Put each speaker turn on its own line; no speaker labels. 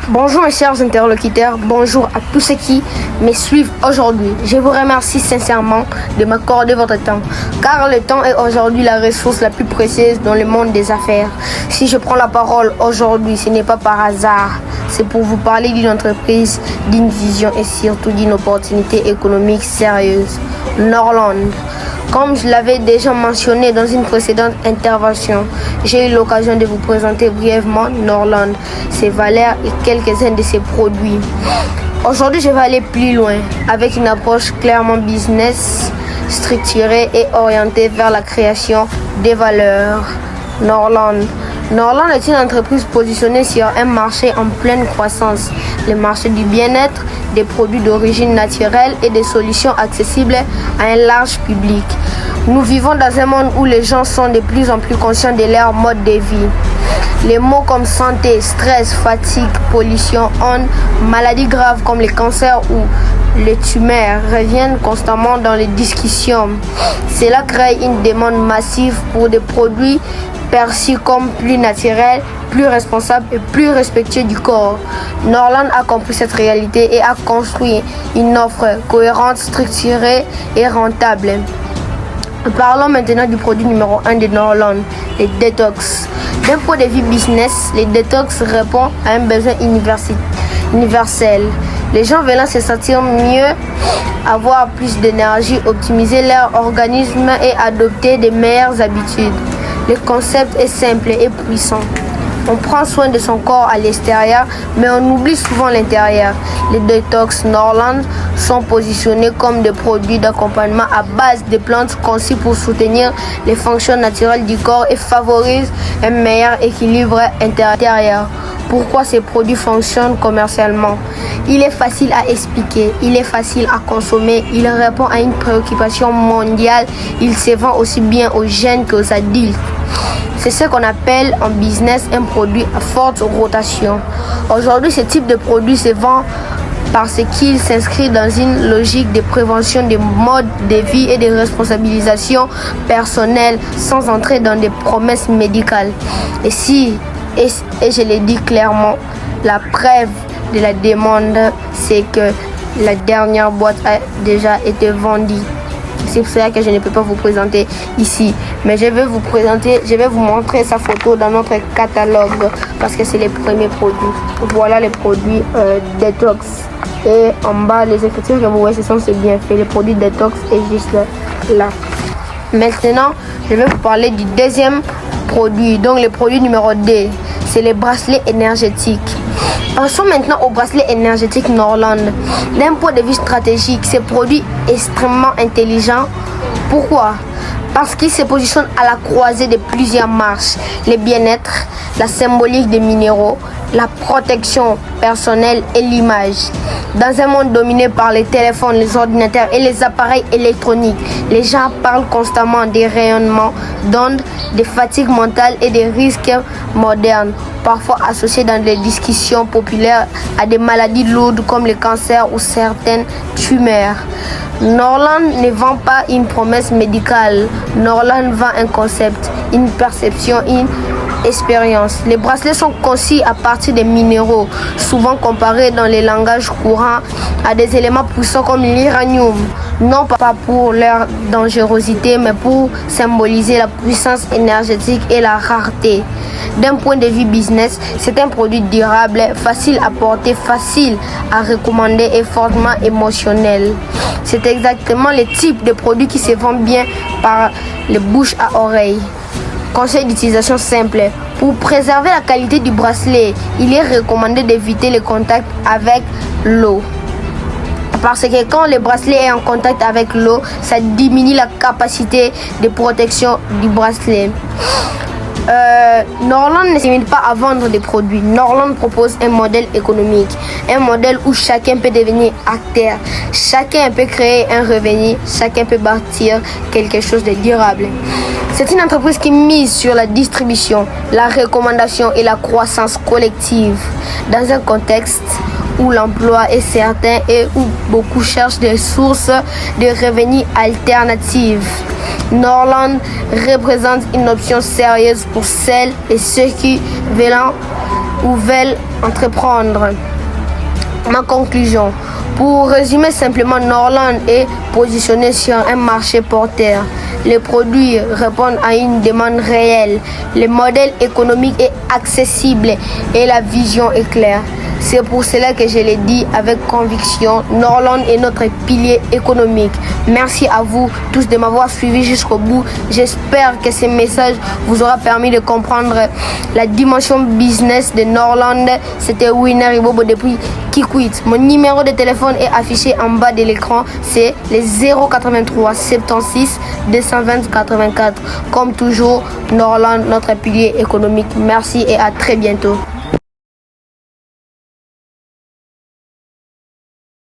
Bonjour mes chers interlocuteurs, bonjour à tous ceux qui me suivent aujourd'hui. Je vous remercie sincèrement de m'accorder votre temps, car le temps est aujourd'hui la ressource la plus précieuse dans le monde des affaires. Si je prends la parole aujourd'hui, ce n'est pas par hasard, c'est pour vous parler d'une entreprise, d'une vision et surtout d'une opportunité économique sérieuse. Norland. Comme je l'avais déjà mentionné dans une précédente intervention, j'ai eu l'occasion de vous présenter brièvement Norland, ses valeurs et quelques-uns de ses produits. Aujourd'hui, je vais aller plus loin avec une approche clairement business, structurée et orientée vers la création des valeurs. Norland est une entreprise positionnée sur un marché en pleine croissance, le marché du bien-être, des produits d'origine naturelle et des solutions accessibles à un large public. Nous vivons dans un monde où les gens sont de plus en plus conscients de leur mode de vie. Les mots comme santé, stress, fatigue, pollution, ondes, maladies graves comme les cancers ou les tumeurs reviennent constamment dans les discussions. Cela crée une demande massive pour des produits perçus comme plus naturels, plus responsables et plus respectueux du corps. Norland a compris cette réalité et a construit une offre cohérente, structurée et rentable. Parlons maintenant du produit numéro 1 de Norland, les détox. D'un point de vue business, les détox répondent à un besoin universel. Les gens veulent se sentir mieux, avoir plus d'énergie, optimiser leur organisme et adopter de meilleures habitudes. Le concept est simple et puissant. On prend soin de son corps à l'extérieur, mais on oublie souvent l'intérieur. Les détox Norland sont positionnés comme des produits d'accompagnement à base de plantes conçues pour soutenir les fonctions naturelles du corps et favorisent un meilleur équilibre intérieur. Pourquoi ces produits fonctionnent commercialement? Il est facile à expliquer, il est facile à consommer, il répond à une préoccupation mondiale, il se vend aussi bien aux jeunes qu'aux adultes. C'est ce qu'on appelle en business un produit à forte rotation. Aujourd'hui, ce type de produit se vend parce qu'il s'inscrit dans une logique de prévention des modes de vie et de responsabilisation personnelle sans entrer dans des promesses médicales. Et je le dis clairement, la preuve de la demande, c'est que la dernière boîte a déjà été vendue. C'est pour cela que je ne peux pas vous présenter ici. Mais je vais vous montrer sa photo dans notre catalogue parce que c'est les premiers produits. Voilà les produits détox. Et en bas, les écritures que vous voyez, ce sont ces bienfaits. Les produits détox est juste là. Maintenant, je vais vous parler du deuxième produit. Donc, le produit numéro 2, c'est les bracelets énergétiques. Passons maintenant au bracelet énergétique Norland. D'un point de vue stratégique, ce produit est extrêmement intelligent. Pourquoi? Parce qu'il se positionne à la croisée de plusieurs marches. Le bien-être, la symbolique des minéraux, la protection personnelle et l'image. Dans un monde dominé par les téléphones, les ordinateurs et les appareils électroniques, les gens parlent constamment des rayonnements d'ondes, des fatigues mentales et des risques modernes, parfois associés dans des discussions populaires à des maladies lourdes comme le cancer ou certaines tumeurs. Norland ne vend pas une promesse médicale. Norland vend un concept, une perception, une expérience. Les bracelets sont conçus à partir des minéraux, souvent comparés dans les langages courants à des éléments puissants comme l'uranium, non pas pour leur dangerosité, mais pour symboliser la puissance énergétique et la rareté. D'un point de vue business, c'est un produit durable, facile à porter, facile à recommander et fortement émotionnel. C'est exactement le type de produit qui se vend bien par les bouches à oreille. Conseil d'utilisation simple. Pour préserver la qualité du bracelet, il est recommandé d'éviter le contact avec l'eau. Parce que quand le bracelet est en contact avec l'eau, ça diminue la capacité de protection du bracelet. Norland ne se limite pas à vendre des produits. Norland propose un modèle économique, un modèle où chacun peut devenir acteur, chacun peut créer un revenu, chacun peut bâtir quelque chose de durable. C'est une entreprise qui mise sur la distribution, la recommandation et la croissance collective dans un contexte où l'emploi est certain et où beaucoup cherchent des sources de revenus alternatives. Norland représente une option sérieuse pour celles et ceux qui veulent ou veulent entreprendre. Ma conclusion. Pour résumer simplement, Norland est positionné sur un marché porteur. Les produits répondent à une demande réelle. Le modèle économique est accessible et la vision est claire. C'est pour cela que je l'ai dit avec conviction, Norland est notre pilier économique. Merci à vous tous de m'avoir suivi jusqu'au bout. J'espère que ce message vous aura permis de comprendre la dimension business de Norland. C'était Winner Ibobo depuis Kikwit. Mon numéro de téléphone est affiché en bas de l'écran. C'est le 083 76 220 84. Comme toujours, Norland, notre pilier économique. Merci et à très bientôt.